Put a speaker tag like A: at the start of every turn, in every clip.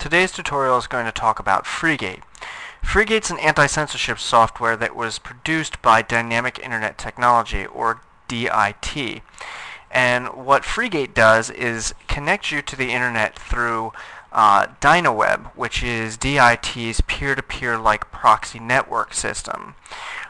A: Today's tutorial is going to talk about Freegate. Freegate's an anti-censorship software that was produced by Dynamic Internet Technology, or DIT. And what Freegate does is connect you to the internet through DynaWeb, which is DIT's peer-to-peer-like proxy network system.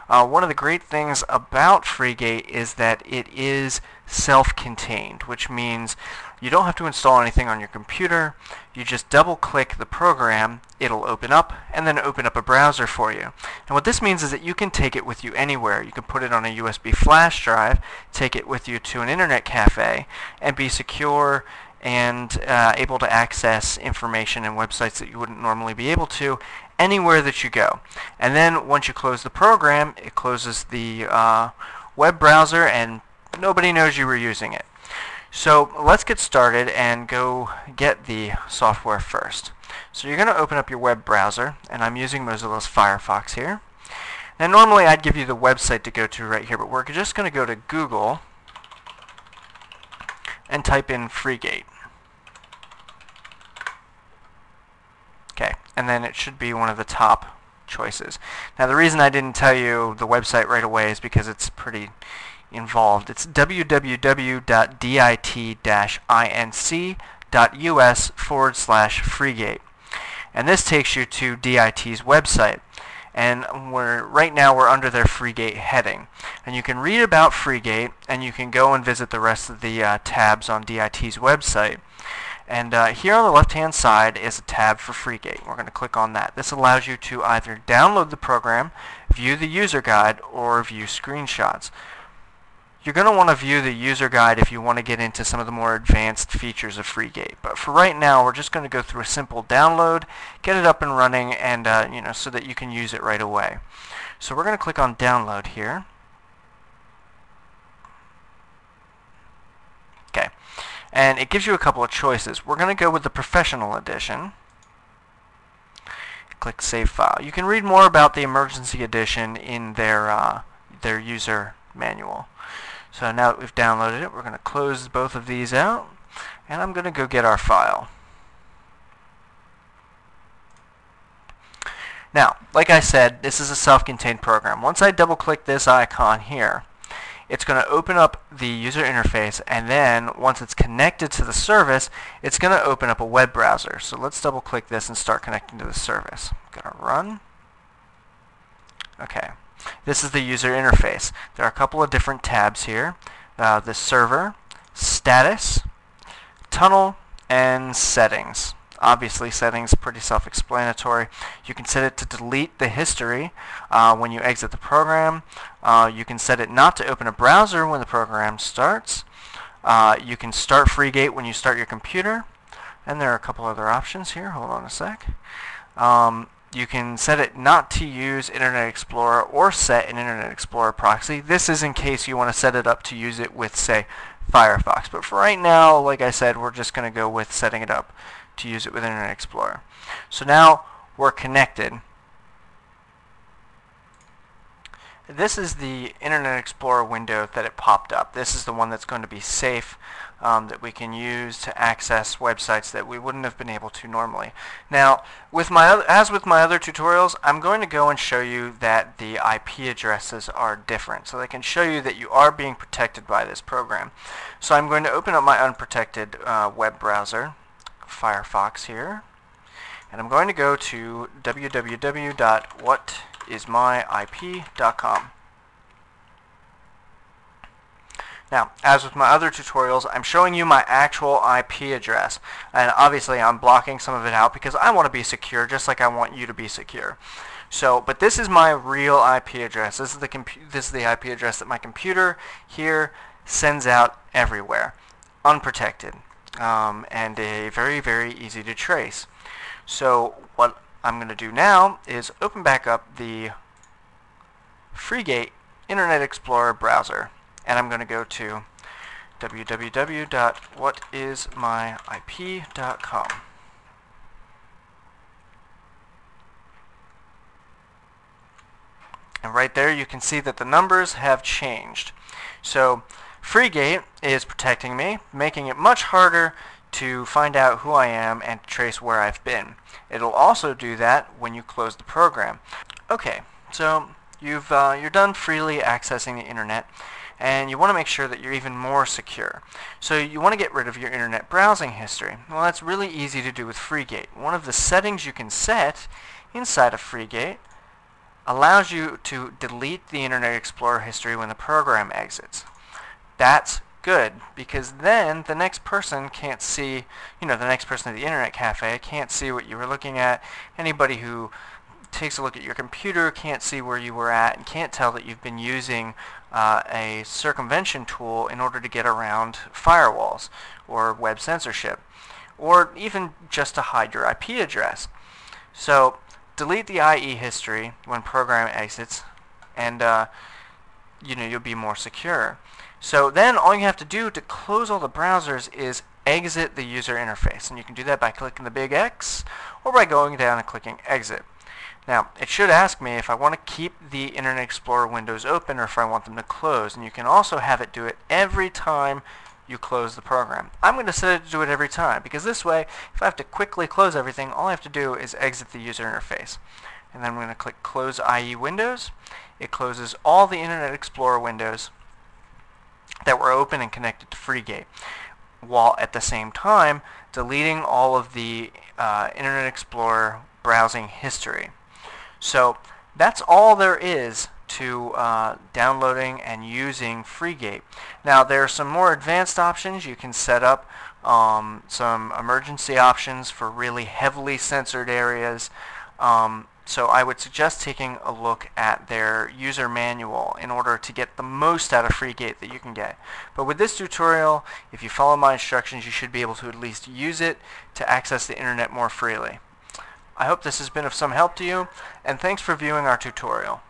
A: One of the great things about Freegate is that it is self-contained, which means you don't have to install anything on your computer. You just double-click the program, it'll open up, and then open up a browser for you. And what this means is that you can take it with you anywhere. You can put it on a USB flash drive, take it with you to an internet cafe, and be secure and able to access information and websites that you wouldn't normally be able to anywhere that you go. And then once you close the program, it closes the web browser and nobody knows you were using it. So let's get started and go get the software first. So you're going to open up your web browser, and I'm using Mozilla's Firefox here. Now normally I'd give you the website to go to right here, but we're just going to go to Google and type in Freegate. Okay, and then it should be one of the top choices. Now the reason I didn't tell you the website right away is because it's pretty involved. It's www.dit-inc.us/Freegate. And this takes you to DIT's website. And right now we're under their Freegate heading. And you can read about Freegate, and you can go and visit the rest of the tabs on DIT's website. And here on the left-hand side is a tab for Freegate. We're going to click on that. This allows you to either download the program, view the user guide, or view screenshots. You're going to want to view the user guide if you want to get into some of the more advanced features of Freegate. But for right now, we're just going to go through a simple download, get it up and running, and so that you can use it right away. So we're going to click on download here. Okay, and it gives you a couple of choices. We're going to go with the Professional Edition. Click Save File. You can read more about the Emergency Edition in their user manual. So now that we've downloaded it, we're going to close both of these out, and I'm going to go get our file. Now, like I said, this is a self-contained program. Once I double-click this icon here, it's going to open up the user interface, and then once it's connected to the service, it's going to open up a web browser. So let's double-click this and start connecting to the service. I'm going to run. Okay. This is the user interface. There are a couple of different tabs here. The server, status, tunnel, and settings. Obviously, settings are pretty self-explanatory. You can set it to delete the history when you exit the program. You can set it not to open a browser when the program starts. You can start Freegate when you start your computer. And there are a couple other options here. Hold on a sec. You can set it not to use Internet Explorer or set an Internet Explorer proxy. This is in case you want to set it up to use it with, say, Firefox. But for right now, like I said, we're just going to go with setting it up to use it with Internet Explorer. So now we're connected. This is the Internet Explorer window that it popped up. This is the one that's going to be safe, that we can use to access websites that we wouldn't have been able to normally. Now, as with my other tutorials, I'm going to go and show you that the IP addresses are different, so I can show you that you are being protected by this program. So I'm going to open up my unprotected web browser, Firefox here, and I'm going to go to www.whatismyip.com. Now, as with my other tutorials, I'm showing you my actual IP address. And obviously, I'm blocking some of it out because I want to be secure just like I want you to be secure. So, but this is my real IP address. This is the IP address that my computer here sends out everywhere, unprotected, and very, very easy to trace. So what I'm going to do now is open back up the Freegate Internet Explorer browser. And I'm going to go to www.whatismyip.com. And right there you can see that the numbers have changed. So Freegate is protecting me, making it much harder to find out who I am and to trace where I've been. It'll also do that when you close the program. Okay, so you're done freely accessing the internet, and you want to make sure that you're even more secure. So you want to get rid of your internet browsing history. Well, that's really easy to do with Freegate. One of the settings you can set inside of Freegate allows you to delete the Internet Explorer history when the program exits. That's good, because then the next person can't see, the next person at the internet cafe can't see what you were looking at. Anybody who takes a look at your computer can't see where you were at and can't tell that you've been using a circumvention tool in order to get around firewalls or web censorship, or even just to hide your IP address. So delete the IE history when program exits, and you'll be more secure. So then all you have to do to close all the browsers is exit the user interface, and you can do that by clicking the big X or by going down and clicking exit. Now, it should ask me if I want to keep the Internet Explorer windows open or if I want them to close, and you can also have it do it every time you close the program. I'm going to set it to do it every time, because this way, if I have to quickly close everything, all I have to do is exit the user interface. And then I'm going to click Close IE Windows. It closes all the Internet Explorer windows that were open and connected to Freegate, while at the same time deleting all of the Internet Explorer browsing history. So that's all there is to downloading and using Freegate. Now, there are some more advanced options. You can set up some emergency options for really heavily censored areas. So I would suggest taking a look at their user manual in order to get the most out of Freegate that you can get. But with this tutorial, if you follow my instructions, you should be able to at least use it to access the internet more freely. I hope this has been of some help to you, and thanks for viewing our tutorial.